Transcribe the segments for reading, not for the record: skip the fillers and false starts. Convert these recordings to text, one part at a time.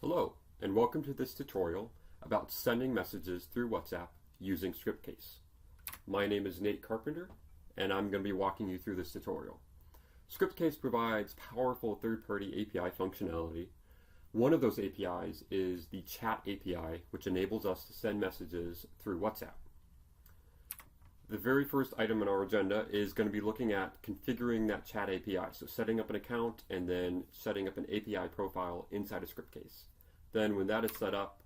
Hello, and welcome to this tutorial about sending messages through WhatsApp using Scriptcase. My name is Nate Carpenter, and I'm going to be walking you through this tutorial. Scriptcase provides powerful third-party API functionality. One of those APIs is the Chat API, which enables us to send messages through WhatsApp. The very first item on our agenda is going to be looking at configuring that Chat API. So setting up an account and then setting up an API profile inside of Scriptcase. Then when that is set up,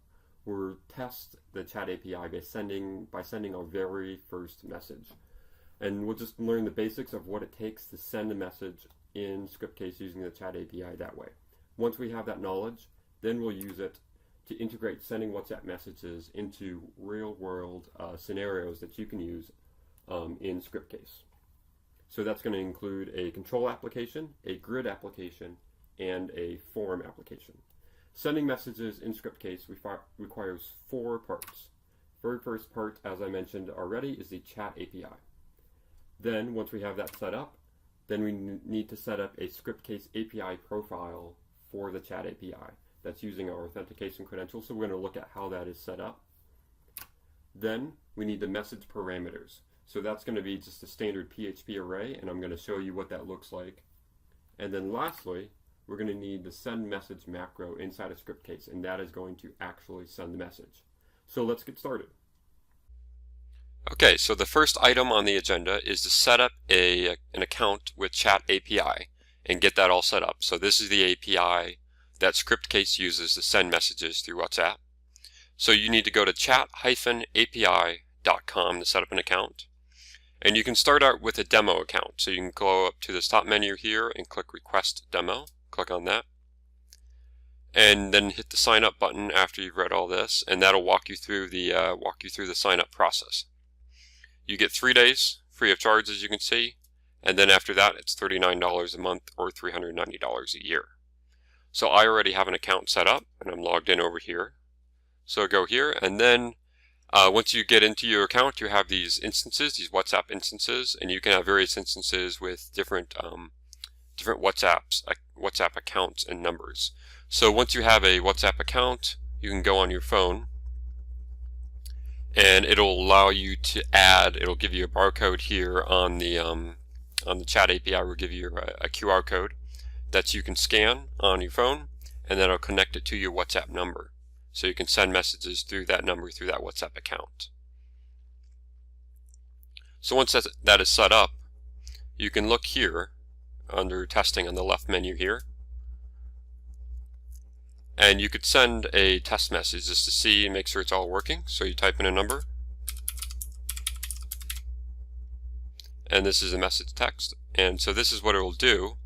we'll test the Chat API by sending our very first message. And we'll just learn the basics of what it takes to send a message in Scriptcase using the Chat API that way. Once we have that knowledge, then we'll use it to integrate sending WhatsApp messages into real-world scenarios that you can use in Scriptcase. So that's going to include a control application, a grid application, and a form application. Sending messages in Scriptcase requires 4 parts. Very first part, as I mentioned already, is the Chat API. Then, once we have that set up, then we need to set up a Scriptcase API profile for the Chat API. That's using our authentication credentials, so we're going to look at how that is set up. Then, we need the message parameters. So that's going to be just a standard PHP array, and I'm going to show you what that looks like. And then lastly, we're going to need the send message macro inside of Scriptcase, and that is going to actually send the message. So let's get started. Okay, so the first item on the agenda is to set up an account with Chat API and get that all set up. So this is the API that Scriptcase uses to send messages through WhatsApp. So you need to go to chat-api.com to set up an account. And you can start out with a demo account. So you can go up to this top menu here and click Request Demo. Click on that. And then hit the sign up button after you've read all this, and that'll walk you through the sign up process. You get 3 days free of charge, as you can see, and then after that it's $39 a month or $390 a year. So I already have an account set up and I'm logged in over here. So go here, and then once you get into your account, you have these instances, these WhatsApp instances, and you can have various instances with different WhatsApp accounts and numbers. So once you have a WhatsApp account, you can go on your phone, and it'll allow you to add. It'll give you a barcode here on the Chat API. Will give you a QR code that you can scan on your phone, and that'll connect it to your WhatsApp number. So you can send messages through that number, through that WhatsApp account. So once that is set up, you can look here under testing on the left menu here. And you could send a test message just to see and make sure it's all working. So you type in a number. And this is a message text. And so this is what it will do,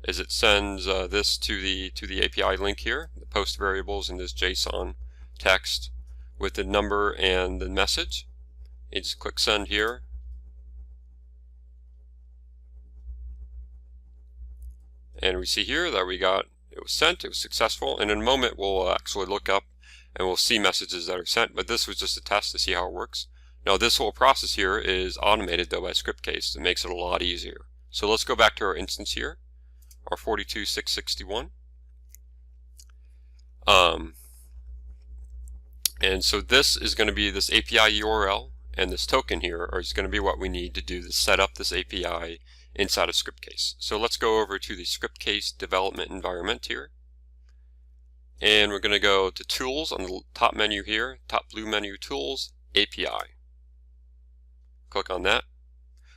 is it sends this to the API link here, the post variables in this JSON text with the number and the message. You just click send here. And we see here that it was sent, it was successful, and in a moment we'll actually look up and we'll see messages that are sent, but this was just a test to see how it works. Now this whole process here is automated though by Scriptcase. It makes it a lot easier. So let's go back to our instance here, our 42661. And so this is going to be this API URL, and this token here is going to be what we need to do to set up this API inside of Scriptcase. So let's go over to the Scriptcase development environment here. And we're going to go to Tools on the top menu here, top blue menu, Tools, API. Click on that.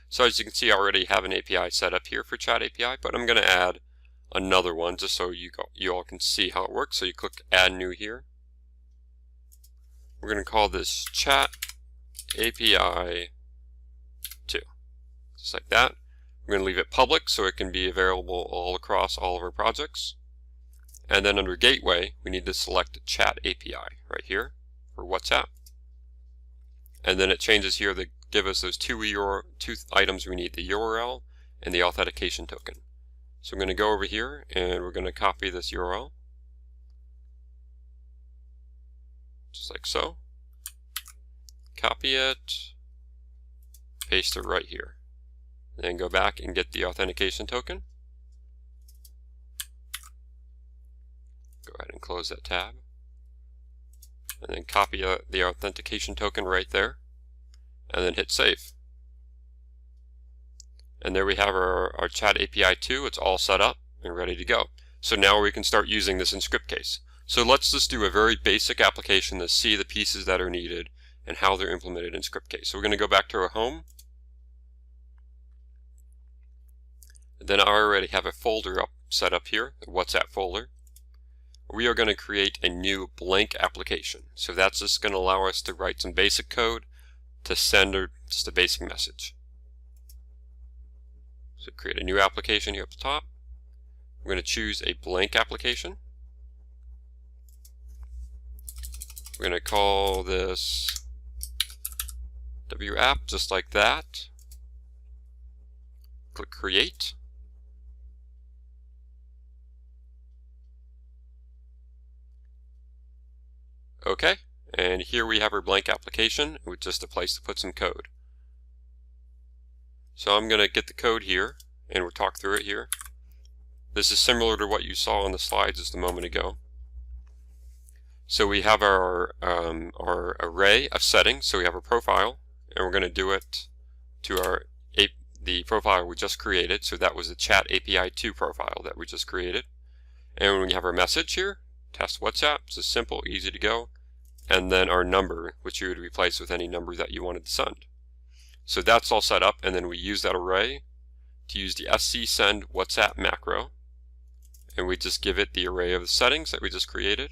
So as you can see, I already have an API set up here for Chat API, but I'm going to add another one just so you all can see how it works. So you click Add New here. We're going to call this Chat API 2. Just like that. We're going to leave it public so it can be available all across all of our projects. And then under Gateway, we need to select Chat API right here for WhatsApp. And then it changes here to give us those two items we need, the URL and the authentication token. So I'm going to go over here and we're going to copy this URL. Just like so. Copy it, paste it right here. Then go back and get the authentication token. Go ahead and close that tab. and then copy the authentication token right there, and then hit save. And there we have our Chat API 2. It's all set up and ready to go. So now we can start using this in Scriptcase. So let's just do a very basic application to see the pieces that are needed and how they're implemented in Scriptcase. So we're going to go back to our home. Then I already have a folder set up here, the WhatsApp folder. We are going to create a new blank application. So that's just going to allow us to write some basic code to send just a basic message. So create a new application here at the top. We're going to choose a blank application. We're going to call this WApp, just like that. Click Create. Okay, and here we have our blank application with just a place to put some code. So I'm going to get the code here, and we'll talk through it here. This is similar to what you saw on the slides just a moment ago. So we have our array of settings. So we have our profile, and we're going to do it to the profile we just created. So that was the Chat API 2 profile that we just created. And we have our message here, test WhatsApp. It's just simple, easy to go. And then our number, which you would replace with any number that you wanted to send. So that's all set up, and then we use that array to use the send WhatsApp macro, and we just give it the array of the settings that we just created,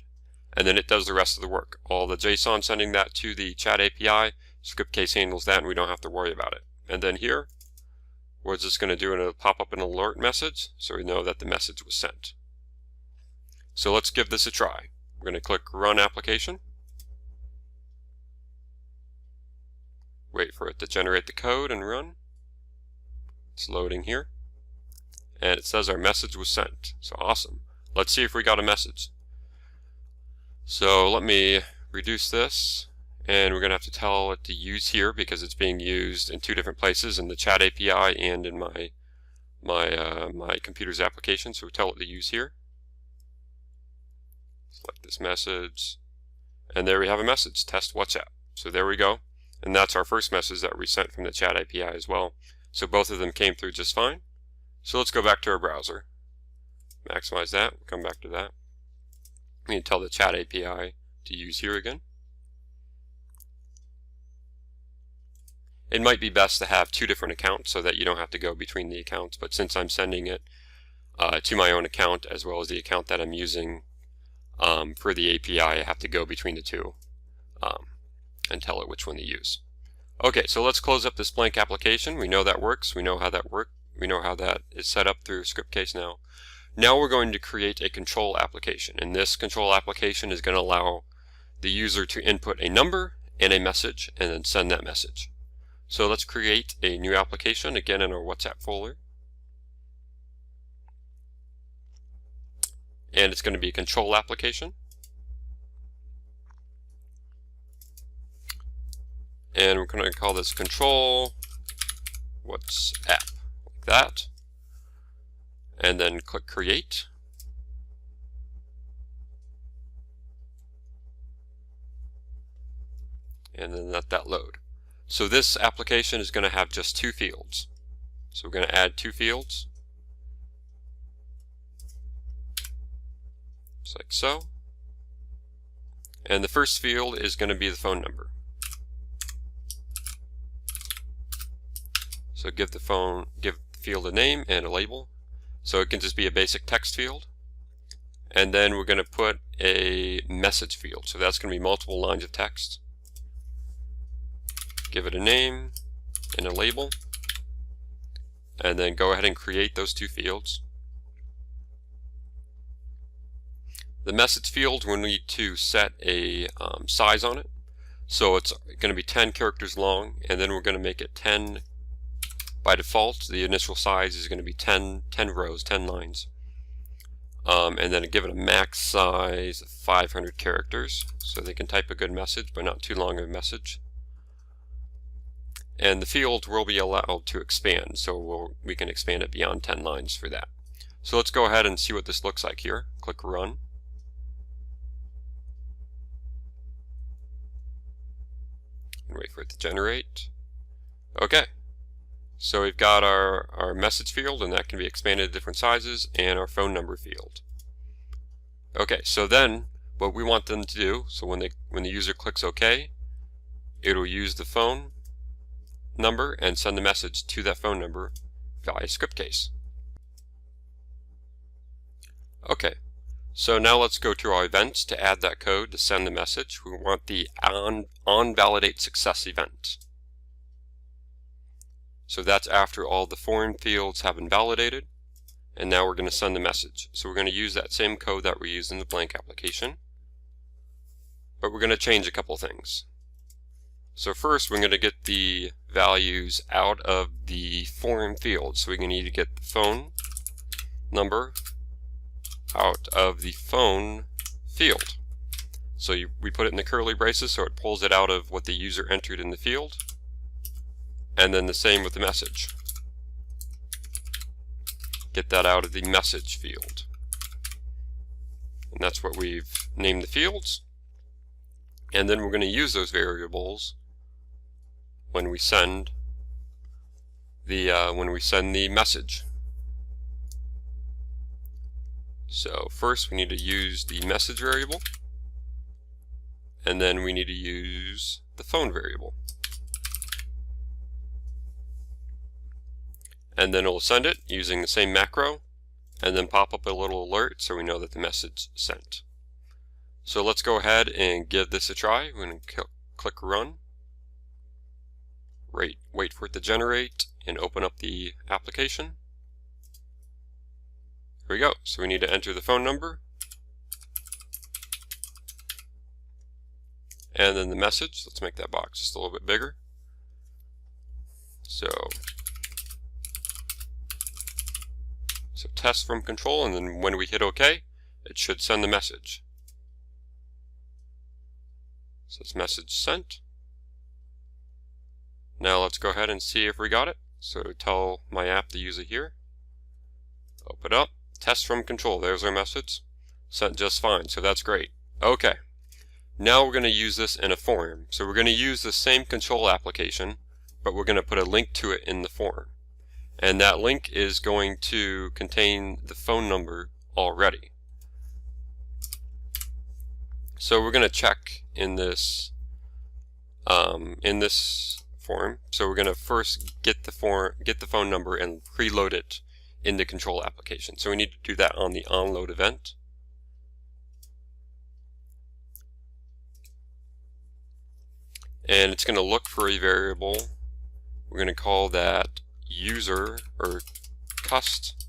and then it does the rest of the work. All the JSON sending that to the Chat API, Scriptcase handles that, and we don't have to worry about it. And then here, we're just going to do it'll pop up an alert message, so we know that the message was sent. So let's give this a try. We're going to click Run Application. Wait for it to generate the code and run. It's loading here. And it says our message was sent. So awesome. Let's see if we got a message. So let me reduce this. And we're going to have to tell it to use here because it's being used in two different places, in the Chat API and in my computer's application. So we tell it to use here. Select this message. And there we have a message, test WhatsApp. So there we go. And that's our first message that we sent from the Chat API as well. So both of them came through just fine. So let's go back to our browser. Maximize that. We'll come back to that. We can tell the Chat API to use here again. It might be best to have two different accounts so that you don't have to go between the accounts. But since I'm sending it to my own account as well as the account that I'm using for the API, I have to go between the two. And tell it which one to use. Okay, so let's close up this blank application. We know that works. We know how that works. We know how that is set up through Scriptcase now. Now we're going to create a control application, and this control application is going to allow the user to input a number and a message and then send that message. So let's create a new application, again in our WhatsApp folder. And it's going to be a control application. And we're going to call this control WhatsApp, like that. And then click Create. And then let that load. So this application is going to have just two fields. So we're going to add two fields. Just like so. And the first field is going to be the phone number. So give the field a name and a label. So it can just be a basic text field. And then we're going to put a message field. So that's going to be multiple lines of text. Give it a name and a label. And then go ahead and create those two fields. The message field, we'll need to set a size on it. So it's going to be 10 characters long, and then we're going to make it 10. By default, the initial size is going to be 10 rows, 10 lines. And then give it a max size of 500 characters, so they can type a good message, but not too long of a message. And the field will be allowed to expand, so we can expand it beyond 10 lines for that. So let's go ahead and see what this looks like here. Click Run. for it to generate. Okay, so we've got our message field, and that can be expanded to different sizes, and our phone number field. Okay, so then what we want them to do, so when the user clicks OK, it'll use the phone number and send the message to that phone number via Scriptcase. Okay, so now let's go to our events to add that code to send the message. We want the on-validate success event. So that's after all the foreign fields have been validated, and now we're going to send the message. So we're going to use that same code that we used in the blank application, but we're going to change a couple things. So first, we're going to get the values out of the foreign field. So we're going to need to get the phone number out of the phone field. So we put it in the curly braces so it pulls it out of what the user entered in the field. And then the same with the message. Get that out of the message field. And that's what we've named the fields. And then we're going to use those variables when we send the message. So first we need to use the message variable, and then we need to use the phone variable. And then it'll send it using the same macro, and then pop up a little alert so we know that the message is sent. So let's go ahead and give this a try. We're going to click run, wait for it to generate, and open up the application. Here we go. So we need to enter the phone number, and then the message. Let's make that box just a little bit bigger. So test from control, and then when we hit OK, it should send the message. So this message sent. Now let's go ahead and see if we got it. So tell my app to use it here. Open up. Test from control. There's our message. Sent just fine. So that's great. Okay. Now we're going to use this in a form. So we're going to use the same control application, but we're going to put a link to it in the form. And that link is going to contain the phone number already. So we're going to check in this form. So we're going to first get the phone number and preload it in the control application. So we need to do that on the onload event. And it's going to look for a variable. We're going to call that user or cust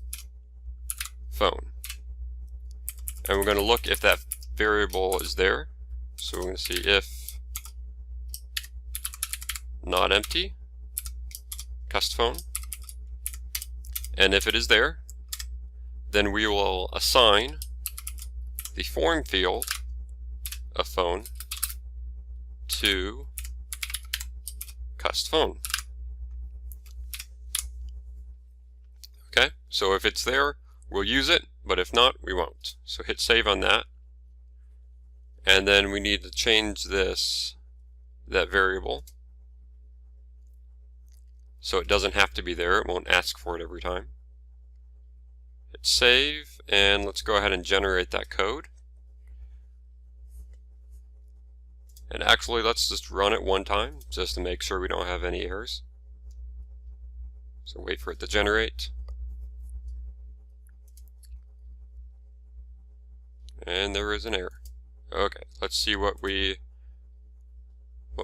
phone. And we're going to look if that variable is there. So we're going to see if not empty, cust phone. And if it is there, then we will assign the form field of phone to cust phone. Okay, so if it's there, we'll use it, but if not, we won't. So hit save on that. And then we need to change that variable. So it doesn't have to be there. It won't ask for it every time. Hit save, and let's go ahead and generate that code. And actually, let's just run it one time, just to make sure we don't have any errors. So wait for it to generate. And there is an error. Okay, let's see what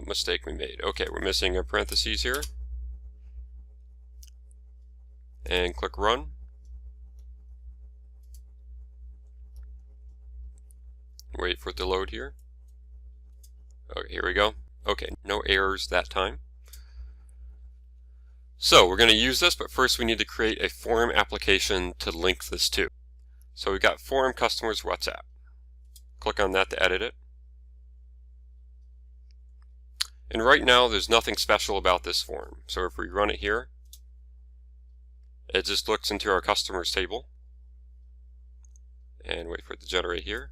mistake we made. Okay, we're missing a parentheses here. And click run. Wait for it to load here. Okay, here we go. Okay, no errors that time. So we're going to use this, but first we need to create a form application to link this to. So we've got forum customers WhatsApp. Click on that to edit it. And right now there's nothing special about this form. So if we run it here, it just looks into our customers table. And wait for it to generate here.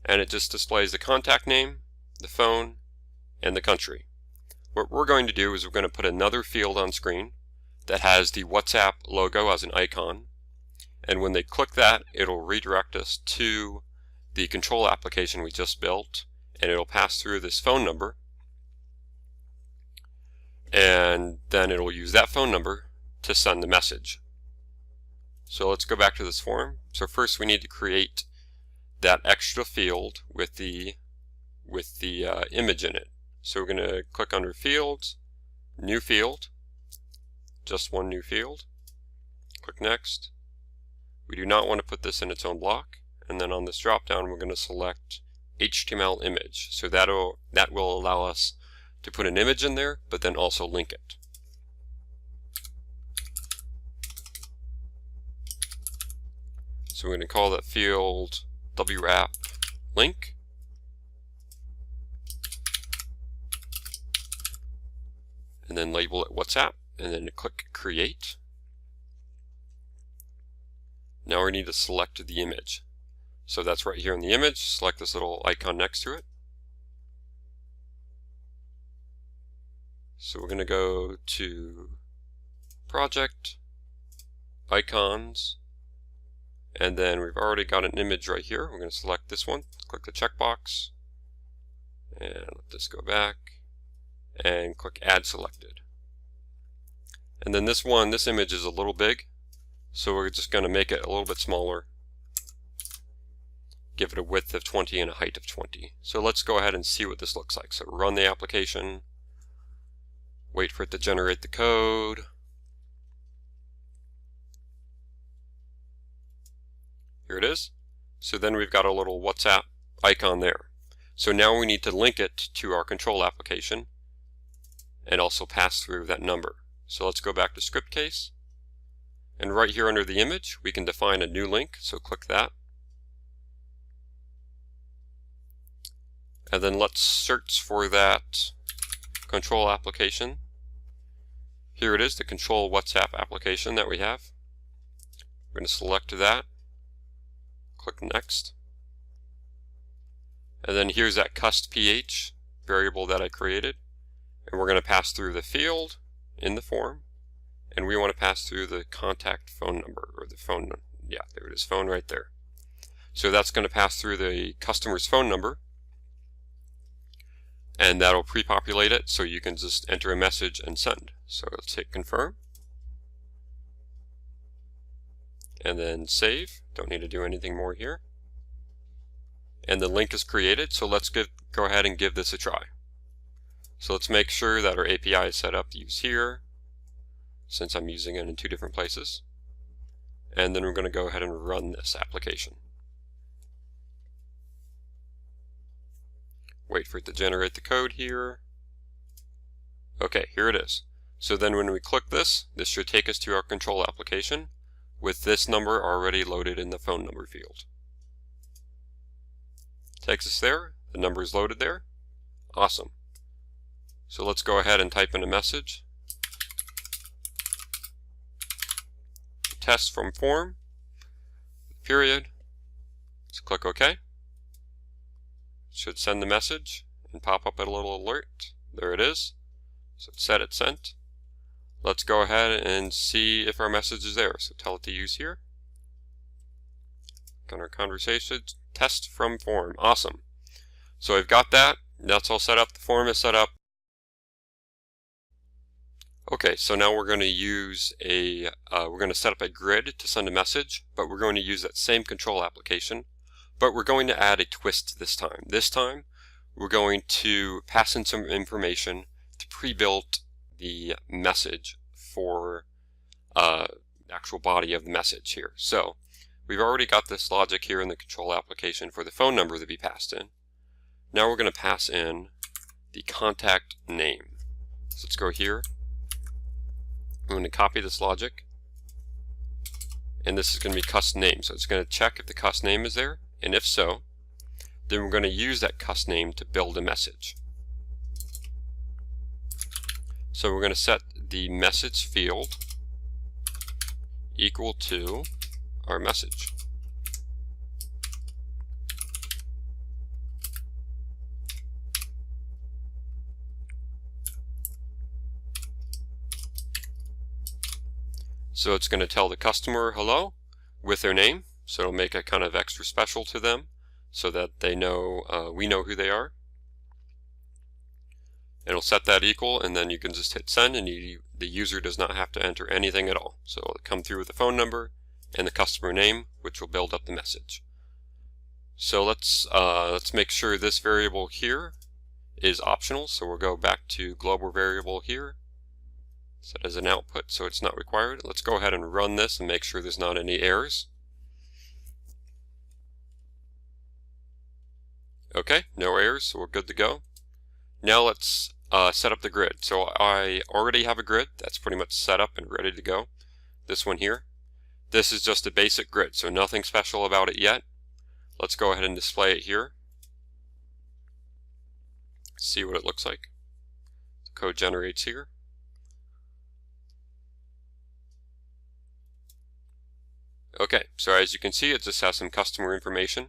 And it just displays the contact name, the phone, and the country. what we're going to do is we're going to put another field on screen that has the WhatsApp logo as an icon, and when they click that, it'll redirect us to the control application we just built, and it'll pass through this phone number, and then it'll use that phone number to send the message. So let's go back to this form. So first we need to create that extra field with the image in it. So we're going to click under Fields, New Field, just one new field. Click Next. We do not want to put this in its own block. And then on this drop down, we're going to select HTML image. So that will allow us to put an image in there, but then also link it. So we're going to call that field wrap link. And then label it WhatsApp, and then click Create. Now we need to select the image. So that's right here in the image. Select this little icon next to it. So we're going to go to Project, Icons, and then we've already got an image right here. We're going to select this one, click the checkbox, and let this go back, and click Add Selected. And then this image is a little big, so we're just going to make it a little bit smaller. Give it a width of 20 and a height of 20. So let's go ahead and see what this looks like. So run the application, wait for it to generate the code. Here it is. So then we've got a little WhatsApp icon there. So now we need to link it to our control application and also pass through that number. So let's go back to Scriptcase, and right here under the image we can define a new link, so click that. And then let's search for that control application. Here it is, the control WhatsApp application that we have. We're going to select that, click Next, and then here's that cust.ph variable that I created, and we're going to pass through the field in the form, and we want to pass through the contact phone number, or the phone, yeah, there it is, phone right there. So that's going to pass through the customer's phone number, and that'll pre-populate it so you can just enter a message and send. So let's hit confirm, and then save. Don't need to do anything more here. And the link is created, so let's go ahead and give this a try. So let's make sure that our API is set up to use here, since I'm using it in two different places. And then we're going to go ahead and run this application. Wait for it to generate the code here. Okay, here it is. So then when we click this, this should take us to our control application with this number already loaded in the phone number field. Takes us there, the number is loaded there. Awesome. So let's go ahead and type in a message. Test from form, period. Let's click OK. Should send the message and pop up a little alert. There it is. So it's set, it's sent. Let's go ahead and see if our message is there. So tell it to use here. Got our conversation, test from form. Awesome. So I've got that. That's all set up. The form is set up. Okay, so now we're going to use we're going to set up a grid to send a message, but we're going to use that same control application, but we're going to add a twist this time. This time, we're going to pass in some information to pre-build the message for the actual body of the message here. So we've already got this logic here in the control application for the phone number to be passed in. Now we're going to pass in the contact name. So let's go here. I'm going to copy this logic, and this is going to be cust name. So it's going to check if the cust name is there, and if so, then we're going to use that cust name to build a message. So we're going to set the message field equal to our message. So it's going to tell the customer hello with their name, so it'll make it kind of extra special to them so that they know we know who they are. It'll set that equal, and then you can just hit send, and the user does not have to enter anything at all. So it'll come through with the phone number and the customer name, which will build up the message. So let's make sure this variable here is optional. So we'll go back to global variable here, set as an output so it's not required. Let's go ahead and run this and make sure there's not any errors. Okay, no errors, so we're good to go. Now let's set up the grid. So I already have a grid that's pretty much set up and ready to go. This one here. This is just a basic grid, so nothing special about it yet. Let's go ahead and display it here. See what it looks like. The code generates here. Okay, so as you can see, it just has some customer information.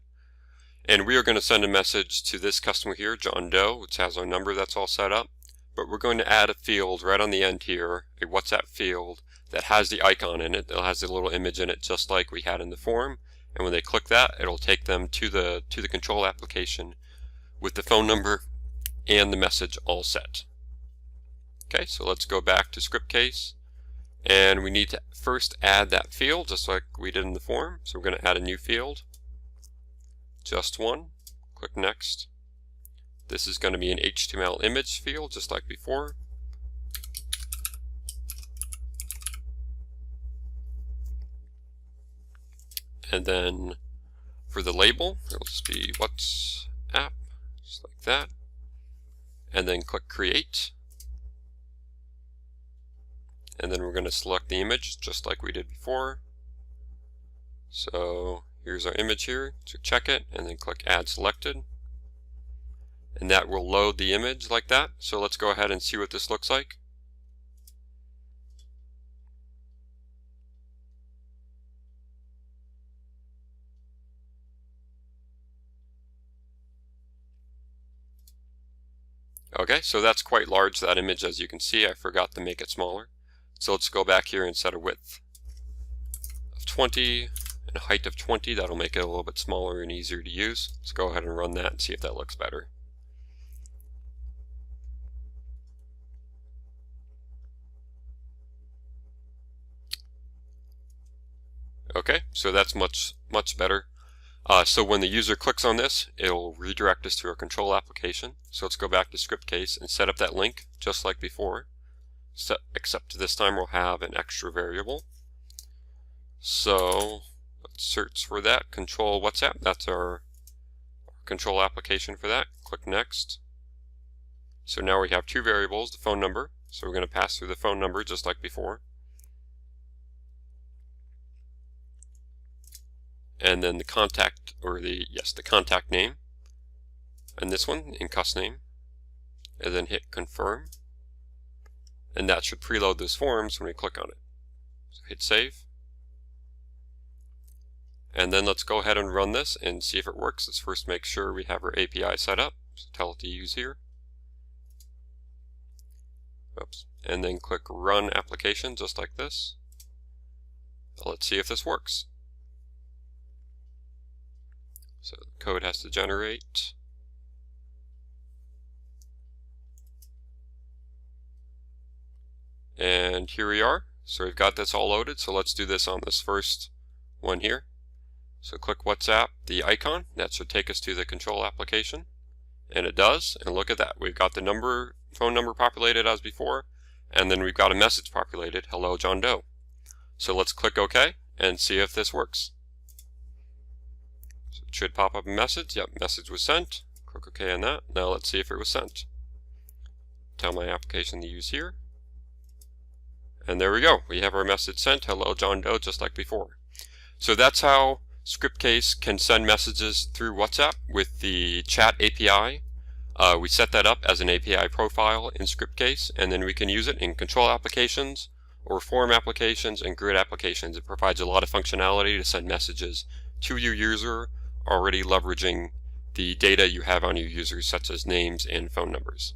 And we are going to send a message to this customer here, John Doe, which has our number that's all set up. But we're going to add a field right on the end here, a WhatsApp field that has the icon in it. It has a little image in it just like we had in the form. And when they click that, it'll take them to the control application with the phone number and the message all set. Okay, so let's go back to Scriptcase. And we need to first add that field just like we did in the form. So we're going to add a new field. Just one. Click next. This is going to be an HTML image field just like before. And then for the label, it'll just be WhatsApp, just like that. And then click create. And then we're going to select the image just like we did before. So here's our image here, so check it and then click add selected. And that will load the image like that. So let's go ahead and see what this looks like. Okay, so that's quite large, that image, as you can see. I forgot to make it smaller. So let's go back here and set a width of 20 and a height of 20. That'll make it a little bit smaller and easier to use. Let's go ahead and run that and see if that looks better. Okay, so that's much better. So when the user clicks on this, it'll redirect us to our control application. So let's go back to Scriptcase and set up that link just like before. Except this time we'll have an extra variable. So let's search for that, control WhatsApp. That's our control application for that. Click next. So now we have two variables, the phone number. So we're going to pass through the phone number just like before. And then the contact, or the contact name, and this one in cuss name, and then hit confirm, and that should preload those forms when we click on it. So hit save, and then let's go ahead and run this and see if it works. Let's first make sure we have our API set up, so tell it to use here. Oops. And then click run application just like this. Let's see if this works. So the code has to generate. And here we are. So we've got this all loaded. So let's do this on this first one here. So click WhatsApp, the icon. That should take us to the control application. And it does. And look at that. We've got the phone number populated as before. And then we've got a message populated. Hello, John Doe. So let's click OK and see if this works. So it should pop up a message. Yep, message was sent. Click OK on that. Now let's see if it was sent. Tell my application to use here. And there we go. We have our message sent. Hello, John Doe, just like before. So that's how Scriptcase can send messages through WhatsApp with the chat API. We set that up as an API profile in Scriptcase, and then we can use it in control applications or form applications and grid applications. It provides a lot of functionality to send messages to your user, already leveraging the data you have on your users, such as names and phone numbers.